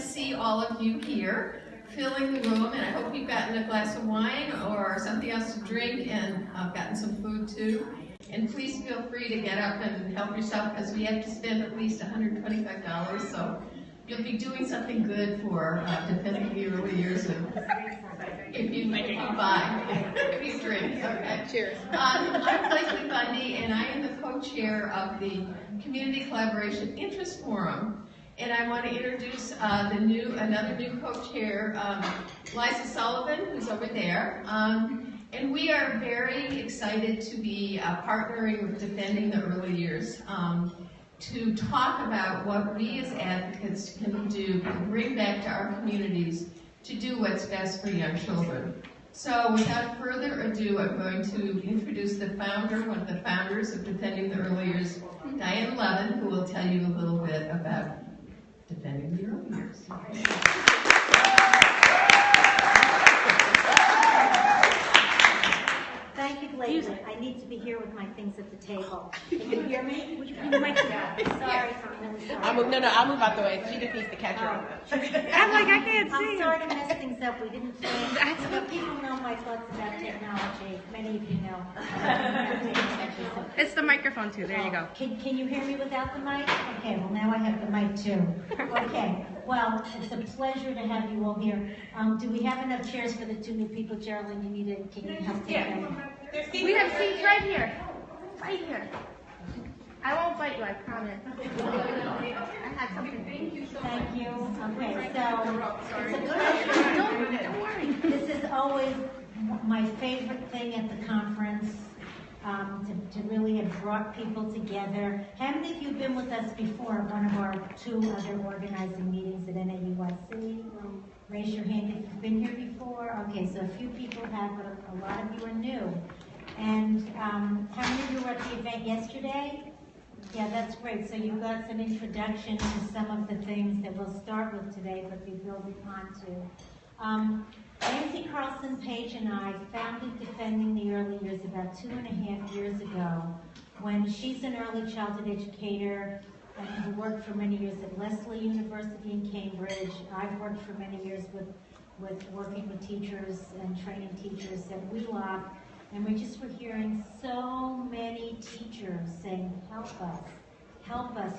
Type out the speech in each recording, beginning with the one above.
see all of you here filling the room, and I hope you've gotten a glass of wine or something else to drink, and gotten some food too. And please feel free to get up and help yourself, because we have to spend at least $125, so you'll be doing something good for defending the early years. And if you buy, if you drink. Okay. Cheers. I'm Leslie Bundy, and I am the co-chair of the Community Collaboration Interest Forum. And I want to introduce another new co-chair, Liza Sullivan, who's over there. And we are very excited to be partnering with Defending the Early Years to talk about what we as advocates can do to bring back to our communities to do what's best for young children. So without further ado, I'm going to introduce the founder, one of the founders of Defending the Early Years, Diane Levin, who will tell you a little bit about Defending the Early Years. Thank you, Leslie. I need to be here with my things at the table. Can you hear me? Would you put the mic down? Sorry, I'm really sorry. I'll move out the way. She just needs to catch her. I'm like, I can't see. I'm sorry to mess things up. We didn't plan. But people know my thoughts about technology. Many of you know. It's the microphone too. There you go. Can you hear me without the mic? Okay, well now I have the mic too. Okay, well, it's a pleasure to have you all here. Do we have enough chairs for the two new people? Geraldine, can you help take them? We have seats right here. Right here. I won't bite you, I promise. I had something. Thank you. Okay, so it's a pleasure. Don't worry. This is always my favorite thing at the conference, to really have brought people together. How many of you have been with us before at one of our two other organizing meetings at NAUIC? Raise your hand if you've been here before. Okay, so a few people have, but a lot of you are new. And how many of you were at the event yesterday? Yeah, that's great. So you got some introduction to some of the things that we'll start with today, but be building on to. Nancy Carlson Page and I founded Defending the Early Years about 2.5 years ago, when she's an early childhood educator and who worked for many years at Lesley University in Cambridge. I've worked for many years with working with teachers and training teachers at Wheelock. And we just were hearing so many teachers saying, help us.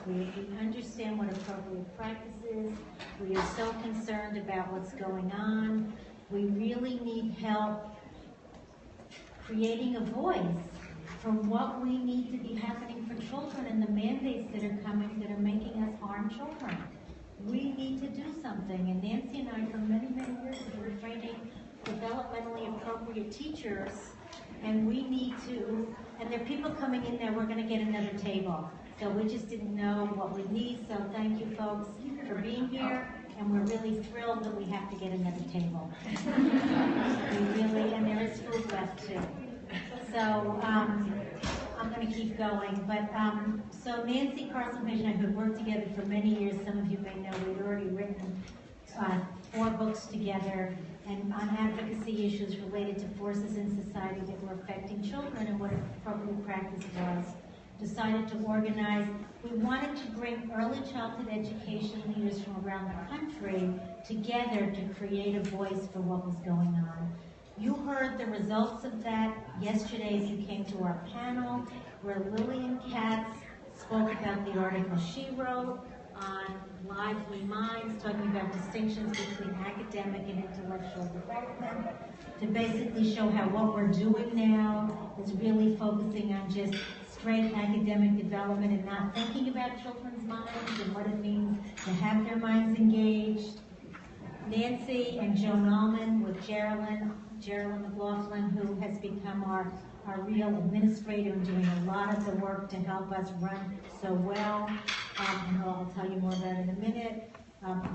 We understand what appropriate practice is. We are so concerned about what's going on. We really need help creating a voice for what we need to be happening for children and the mandates that are coming that are making us harm children. We need to do something. And Nancy and I, for many, many years, have been training developmentally appropriate teachers. And we need to, and there are people coming in there, we're going to get another table. So we just didn't know what we need. So thank you folks for being here. And we're really thrilled that we have to get another table. And there is food left too. So I'm going to keep going. But so Nancy Carlson Page and I have worked together for many years. Some of you may know we've already written 4 books together and on advocacy issues related to forces in society that were affecting children and what appropriate practice was. Decided to organize. We wanted to bring early childhood education leaders from around the country together to create a voice for what was going on. You heard the results of that yesterday as you came to our panel, where Lillian Katz spoke about the article she wrote on Lively Minds, talking about distinctions between academic and intellectual development, to basically show how what we're doing now is really focusing on just straight academic development and not thinking about children's minds and what it means to have their minds engaged. Nancy and Joan Allman with Geraldine McLaughlin, who has become our real administrator and doing a lot of the work to help us run so well. And I'll tell you more about it in a minute.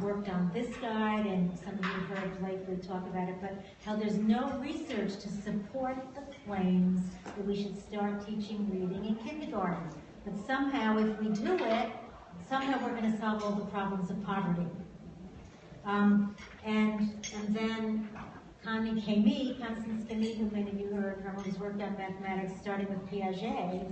Worked on this guide, and some of you have heard Blakely talk about it, but how there's no research to support the claims that we should start teaching reading in kindergarten. But somehow, if we do it, somehow we're going to solve all the problems of poverty. And then Constance Camille, who many of you heard from, who's worked on mathematics, starting with Piaget,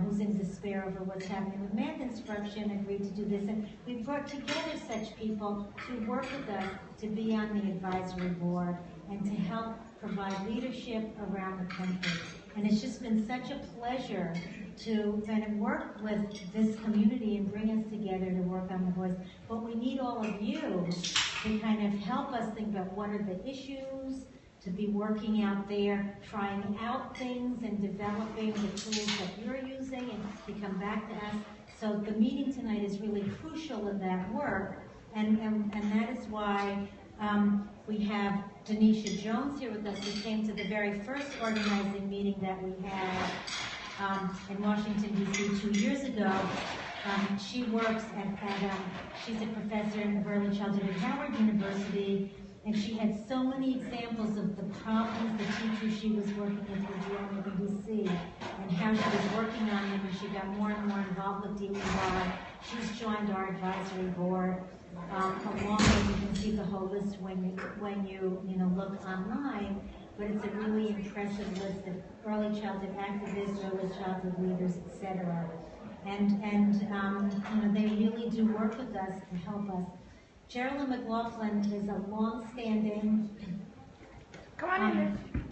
who's in despair over what's happening with math instruction, agreed to do this. And we brought together such people to work with us to be on the advisory board and to help provide leadership around the country. And it's just been such a pleasure to kind of work with this community and bring us together to work on the voice. But we need all of you to kind of help us think about what are the issues, to be working out there, trying out things and developing the tools that you're using and to come back to us. So the meeting tonight is really crucial in that work, and that is why we have Denisha Jones here with us, who came to the very first organizing meeting that we had in Washington, D.C. 2 years ago. She works she's a professor of early childhood at Howard University, and she had so many examples of the problems the teachers she was working with were dealing with in D.C. and how she was working on them, and she got more and more involved with DEI. She's joined our advisory board. Along with, you can see the whole list when you look online, but it's a really impressive list of early childhood activists, early childhood leaders, etc. And they really do work with us to help us. Geraldine McLaughlin is a long-standing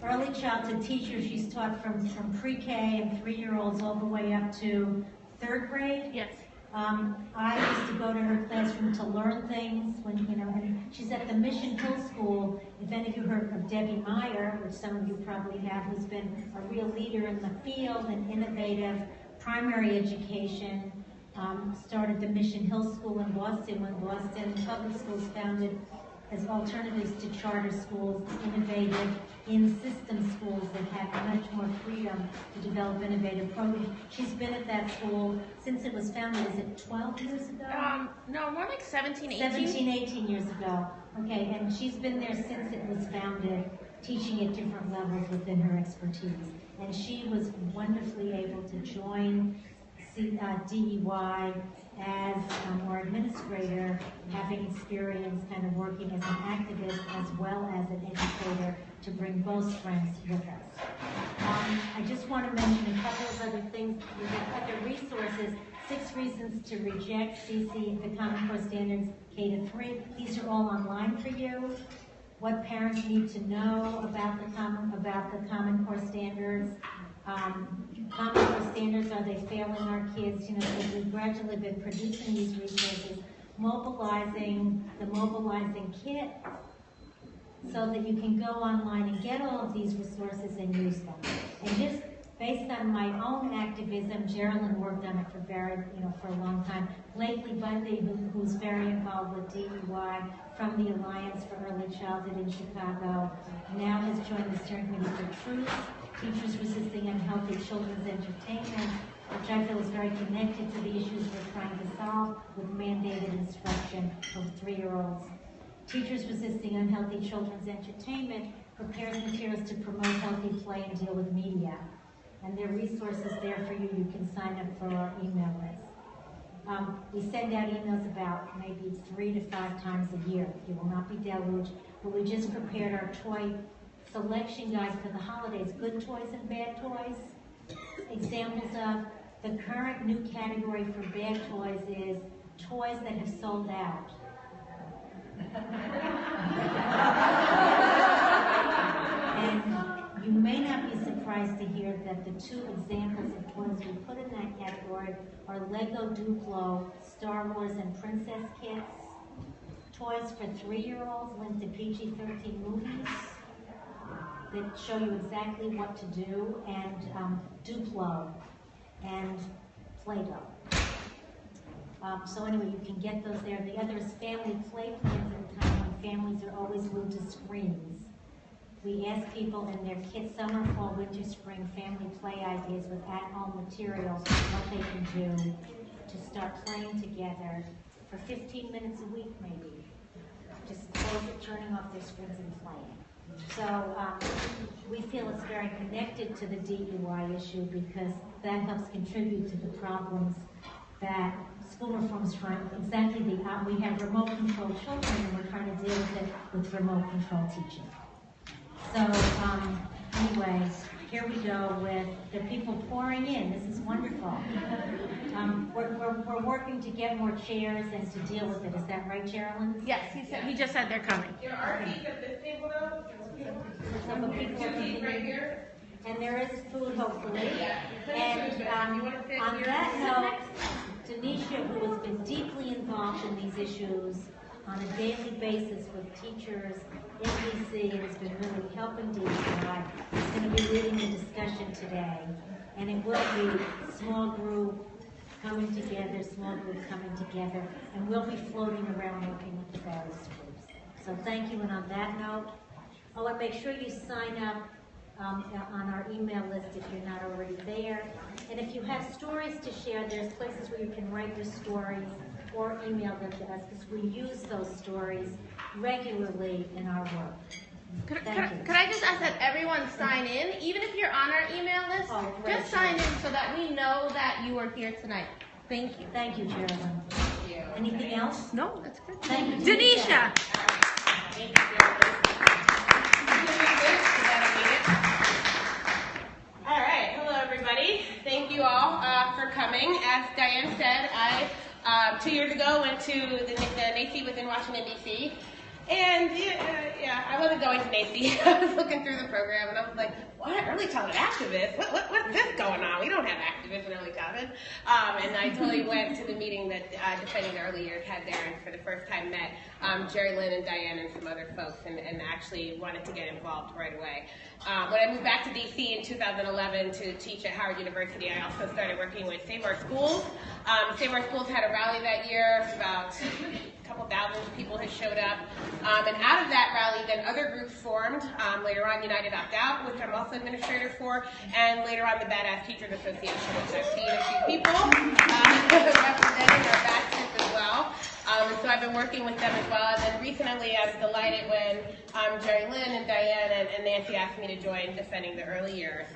early childhood teacher. She's taught from pre-K and 3-year-olds all the way up to 3rd grade. Yes. I used to go to her classroom to learn things and she's at the Mission Hill School. If any of you heard of Debbie Meyer, which some of you probably have, who's been a real leader in the field and innovative primary education, started the Mission Hill School in Boston when Boston Public Schools founded as alternatives to charter schools, innovative in-system schools that had much more freedom to develop innovative programs. She's been at that school since it was founded. Is it 12 years ago? No, more like 17, 18. 17, 18 years ago. Okay, and she's been there since it was founded, teaching at different levels within her expertise. And she was wonderfully able to join DEY as our administrator, having experience kind of working as an activist as well as an educator, to bring both strengths with us. I just want to mention a couple of other things. We have other resources. 6 Reasons to Reject CC, the Common Core Standards K-3. These are all online for you. What parents need to know about the Common Core Standards. Common Core Standards, are they failing our kids? So we've gradually been producing these resources, mobilizing the Mobilizing Kit, so that you can go online and get all of these resources and use them. And just based on my own activism, Geraldine worked on it for a long time. Blakely Bundy, who's very involved with DEY from the Alliance for Early Childhood in Chicago, now has joined the steering committee for Truth, Teachers Resisting Unhealthy Children's Entertainment, which I feel is very connected to the issues we're trying to solve with mandated instruction of 3-year-olds. Teachers Resisting Unhealthy Children's Entertainment prepares materials to promote healthy play and deal with media. And there are resources there for you. You can sign up for our email list. We send out emails about maybe 3 to 5 times a year. You will not be deluged, but we just prepared our toy selection guide for the holidays, good toys and bad toys. Examples of the current new category for bad toys is toys that have sold out. And you may not be surprised to hear that the 2 examples of toys we put in that category are Lego Duplo, Star Wars and Princess kits, toys for 3-year-olds linked to PG-13 movies that show you exactly what to do, and Duplo and Play-Doh. So anyway, you can get those there. The other is family play plans at a time when families are always glued to screens. We ask people in their kids' summer, fall, winter, spring family play ideas with at-home materials, what they can do to start playing together for 15 minutes a week maybe. Just close it, turning off their screens and playing. So we feel it's very connected to the DEI issue because that helps contribute to the problems that school reform is trying, exactly we have remote controlled children and we're trying to deal with it with remote control teaching. So anyway, here we go with the people pouring in. This is wonderful. We're working to get more chairs and to deal with it. Is that right, Sherilyn? Yes, he just said they're coming. There are seats at this table though. So the people are Right here. and there is food, hopefully. And on that note, Denisha, who has been deeply involved in these issues on a daily basis with teachers in ECE and has been really helping DEI, is going to be leading the discussion today. And it will be small group coming together, and we'll be floating around working with the various groups. So thank you, and on that note, and make sure you sign up on our email list if you're not already there. And if you have stories to share, there's places where you can write your stories or email them to us, because we use those stories regularly in our work. Could I just ask that everyone sign in, even if you're on our email list? Oh, great. Just sign in so that we know that you are here tonight. Thank you. Thank you, Sherilyn. Anything else? No, that's good. Thank you, Denisha. All right, hello everybody. Thank you all for coming. As Diane said, I 2 years ago went to the NACE within Washington, D.C. And I wasn't going to NACE. I was looking through the program and I was like, what? Early childhood activists? What's this going on? We don't have activists in early childhood. And I totally went to the meeting that Defending the Early Years had there, and for the first time met Jerry Lynn and Diane and some other folks, and actually wanted to get involved right away. When I moved back to DC in 2011 to teach at Howard University, I also started working with Save Our Schools. Save Our Schools had a rally that year. About a couple thousand people had showed up. And out of that rally, then other groups formed. Later on, United Opt Out, which I'm also administrator for, and later on the Badass Teachers Association, which I've seen a few people representing our batches as well. And so I've been working with them as well. And then recently, I was delighted when Jerry Lynn and Diane and Nancy asked me to join Defending the Early Years.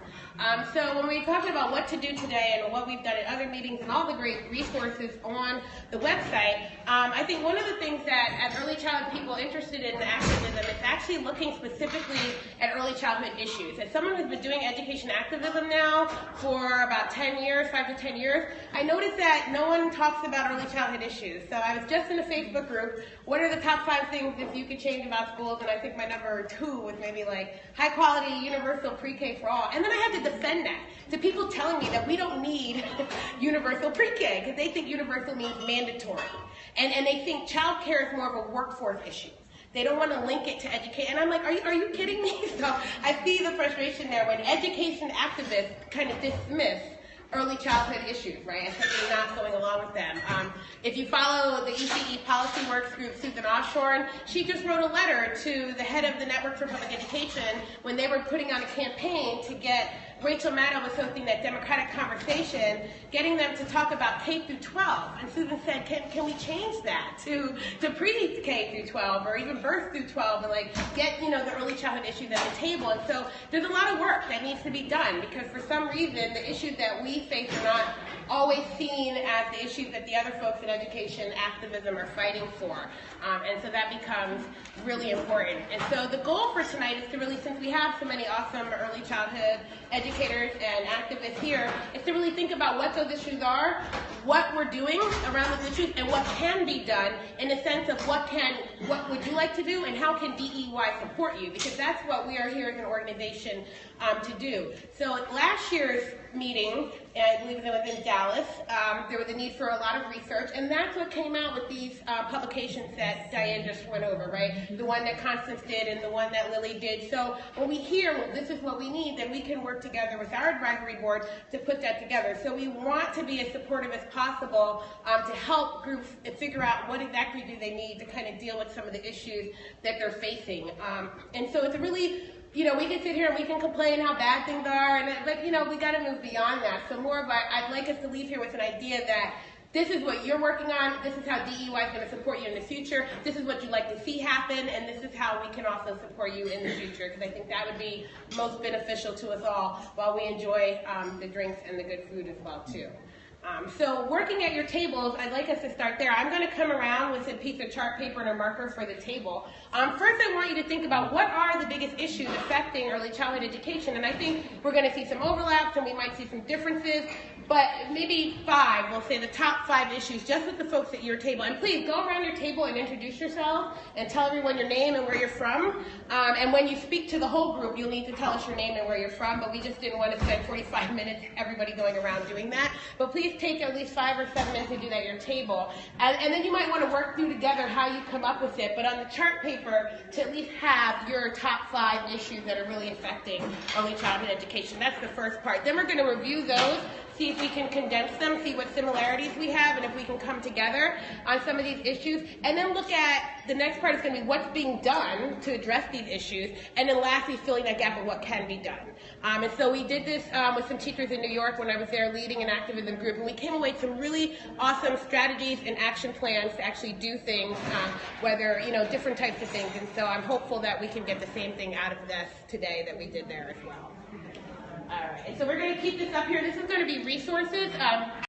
So when we're talking about what to do today and what we've done at other meetings and all the great resources on the website, I think one of the things that as early childhood people interested in activism is actually looking specifically at early childhood issues. As someone who's been doing education activism now for about 10 years, 5 to 10 years, I noticed that no one talks about early childhood issues. So I was just in a Facebook group, what are the top 5 things if you could change about schools? And I think my number 2 was maybe like high quality, universal pre-K for all. And then I had to defend that to people telling me that we don't need universal pre-K because they think universal means mandatory. And they think child care is more of a workforce issue. They don't want to link it to education. And I'm like, are you kidding me? So I see the frustration there when education activists kind of dismiss early childhood issues, right? And simply not going along with them. If you follow the ECE Policy Works Group, Susan Osborne, she just wrote a letter to the head of the Network for Public Education when they were putting on a campaign to get Rachel Maddow was hosting that Democratic conversation, getting them to talk about K through 12. And Susan said, can we change that to pre-K through 12 or even birth through 12 and like get, the early childhood issues at the table. And so there's a lot of work that needs to be done because for some reason the issues that we face are not always seen as the issues that the other folks in education activism are fighting for. And so that becomes really important. And so the goal for tonight is to really, since we have so many awesome early childhood educators and activists here, is to really think about what those issues are, what we're doing around those issues, and what can be done in the sense of what would you like to do and how can DEY support you, because that's what we are here as an organization to do. So at last year's meeting, I believe it was in Dallas, there was a need for a lot of research, and that's what came out with these publications that Diane just went over, right? The one that Constance did and the one that Lily did. So when we hear, well, this is what we need, then we can work together with our advisory board to put that together. So we want to be as supportive as possible to help groups figure out what exactly do they need to kind of deal with some of the issues that they're facing. And so it's a really, we can sit here and we can complain how bad things are, but we got to move beyond that. So I'd like us to leave here with an idea that this is what you're working on, this is how DEY is going to support you in the future, this is what you'd like to see happen, and this is how we can also support you in the future, because I think that would be most beneficial to us all while we enjoy the drinks and the good food as well, too. So working at your tables, I'd like us to start there. I'm going to come around with a piece of chart paper and a marker for the table. First, I want you to think about what are the biggest issues affecting early childhood education. And I think we're going to see some overlaps and we might see some differences, but maybe 5, we'll say the top 5 issues just with the folks at your table. And please go around your table and introduce yourself and tell everyone your name and where you're from. And when you speak to the whole group, you'll need to tell us your name and where you're from, but we just didn't want to spend 45 minutes everybody going around doing that. But please take at least 5 or 7 minutes to do that at your table. And then you might want to work through together how you come up with it, but on the chart paper to at least have your top 5 issues that are really affecting early childhood education. That's the first part. Then we're going to review those, see if we can condense them, see what similarities we have, and if we can come together on some of these issues. And then look at, the next part is going to be what's being done to address these issues. And then lastly, filling that gap of what can be done. And so we did this with some teachers in New York when I was there leading and active in the group. And we came away with some really awesome strategies and action plans to actually do things, whether, different types of things. And so I'm hopeful that we can get the same thing out of this today that we did there as well. All right, so we're going to keep this up here. This is going to be resources.